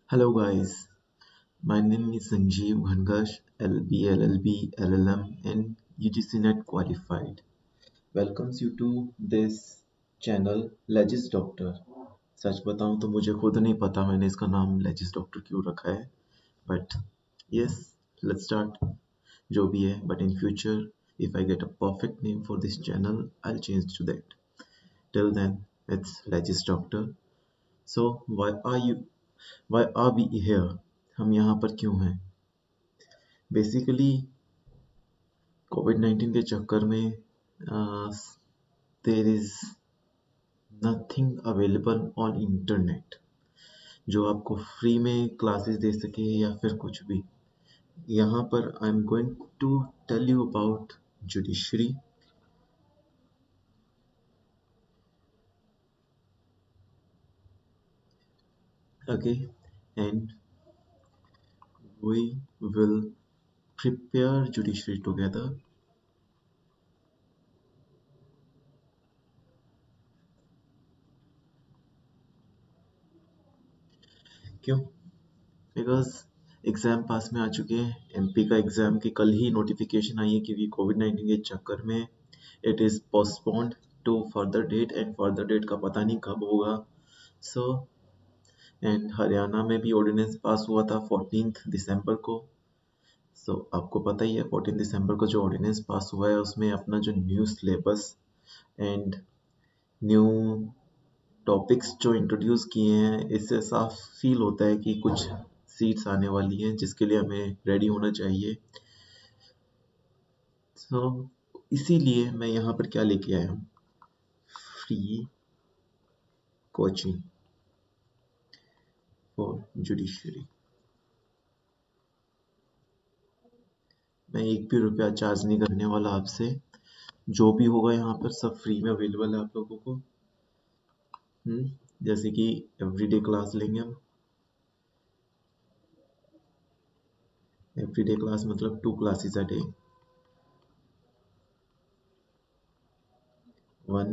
Hello guys, my name is Sanjeev Ghangash, LB, LLB, LLM and UGC NET qualified. Welcomes you to this channel Legis Doctor. सच बताऊं तो मुझे खुद नहीं पता मैंने इसका नाम Legis Doctor क्यों रखा है. But yes, let's start. जो भी है, but in future, if I get a perfect name for this channel, I'll change to that. Till then, it's Legis Doctor. So why are we here? हम यहाँ पर क्यों हैं? बेसिकली कोविड-19 के चक्कर में there is nothing available on internet जो आपको फ्री में क्लासेस दे सके या फिर कुछ भी. यहाँ पर I am going to tell you about judiciary. Okay, and we will prepare judiciary together. क्यों? बिकॉज एग्ज़ाम पास में आ चुके हैं. एमपी का एग्ज़ाम की कल ही नोटिफिकेशन आई है क्योंकि कोविड-19 के चक्कर में it is postponed to further date and further date का पता नहीं कब होगा. सो एंड हरियाणा में भी ऑर्डिनेंस पास हुआ था 14 दिसंबर को. सो आपको पता ही है 14 दिसंबर को जो ऑर्डिनेंस पास हुआ है उसमें अपना जो new syllabus and new topics जो इंट्रोड्यूस किए हैं इससे साफ फील होता है कि कुछ सीट्स आने वाली हैं जिसके लिए हमें रेडी होना चाहिए. सो इसीलिए मैं यहाँ पर क्या लेके आया हूँ, फ्री कोचिंग फॉर जुडिशरी. मैं एक भी रुपया चार्ज नहीं करने वाला आपसे. जो भी होगा यहाँ पर सब फ्री में अवेलेबल है आप लोगों को. जैसे कि एवरीडे क्लास लेंगे हम. एवरीडे क्लास मतलब 2 classes a day, 1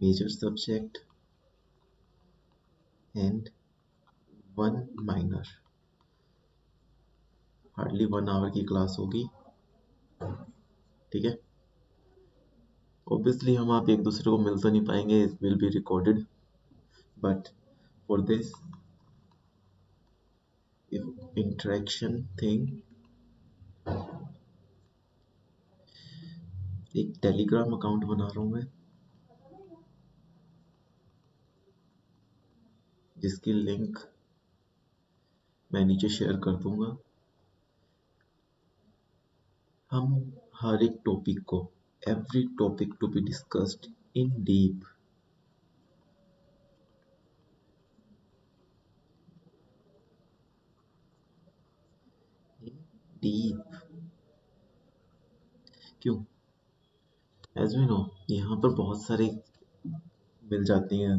major subject and 1 minor. Hardly 1 hour की क्लास होगी. ठीक है. ऑब्वियसली हम आप एक दूसरे को मिल तो नहीं पाएंगे, it will be recorded. But for this interaction thing एक टेलीग्राम अकाउंट बना रहा हूँ मैं जिसकी लिंक मैं नीचे शेयर कर दूंगा. हम हर एक टॉपिक को, every topic to be discussed in deep, क्यों? एज वी नो यहाँ पर बहुत सारे मिल जाती हैं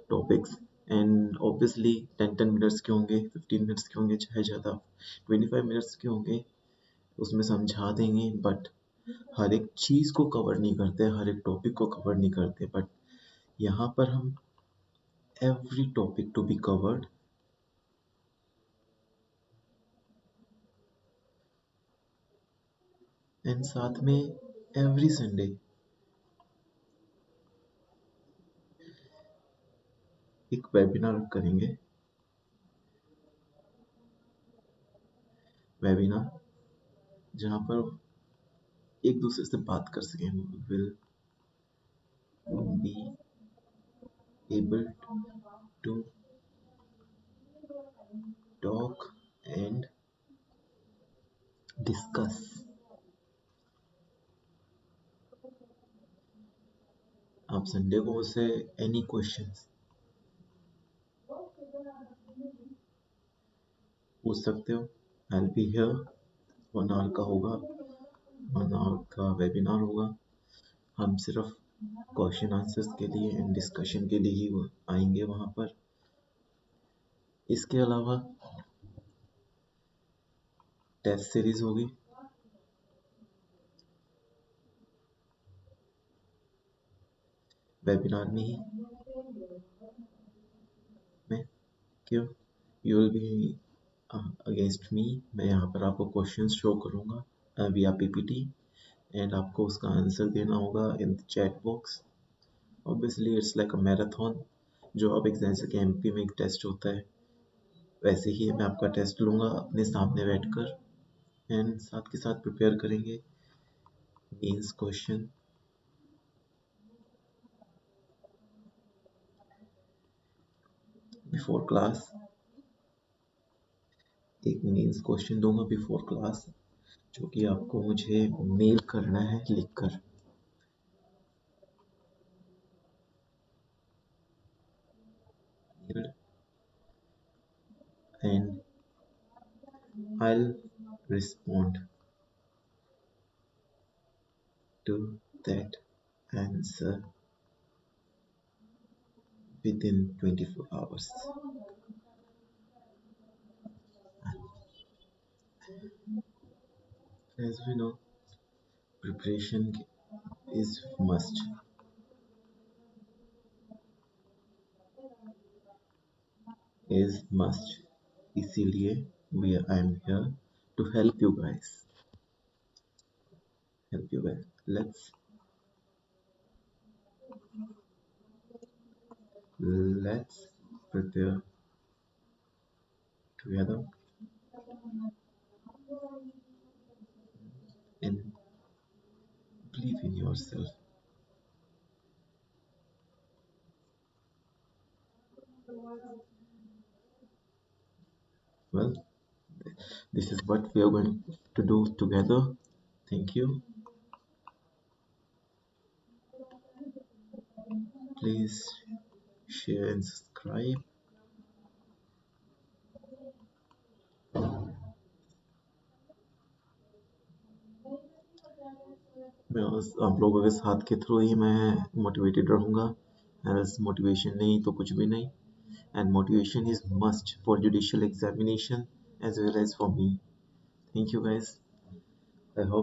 टॉपिक्स एंड ऑब्वियसली 10 मिनट्स के होंगे, 15 मिनट्स के होंगे, चाहे ज़्यादा 25 मिनट्स के होंगे, उसमें समझा देंगे. बट हर एक चीज़ को कवर नहीं करते, हर एक टॉपिक को कवर नहीं करते. बट यहाँ पर हम every topic to be covered and साथ में एवरी संडे एक वेबिनार करेंगे. वेबिनार जहाँ पर एक दूसरे से बात कर सकें. Will be able to talk and discuss. आप संडे को मुझसे एनी क्वेश्चंस पूछ सकते हो. I will be here. 1 hour का होगा, 1 आवर का वेबिनार होगा. हम सिर्फ क्वेश्चन आंसर्स के लिए एंड डिस्कशन के लिए ही आएंगे वहाँ पर. इसके अलावा टेस्ट सीरीज होगी. वेबिनार में ही क्यों you will be against me. मैं यहाँ पर आपको क्वेश्चन शो करूँगा via PPT एंड आपको उसका आंसर देना होगा in the chat box. Obviously it's like a marathon. जो आप एग्जाम से के MP में एक टेस्ट होता है, वैसे ही मैं आपका टेस्ट लूँगा अपने सामने बैठकर एंड साथ के साथ प्रिपेयर करेंगे मेंस क्वेश्चन। बिफोर क्लास एक मेंस क्वेश्चन दूंगा बिफोर क्लास, जो कि आपको मुझे मेल करना है लिखकर। And I'll respond to that answer within 24 hours. As we know, preparation is must. Is must. इसीलिए I am here to help you guys. Help you guys. Let's prepare together and believe in yourself. Well, this is what we are going to do together. Thank you. Please share and subscribe. मैं आप लोगों के साथ के through ही मैं motivated रहूँगा। As motivation नहीं तो कुछ भी नहीं। And motivation is must for judicial examination as well as for me. Thank you guys. I hope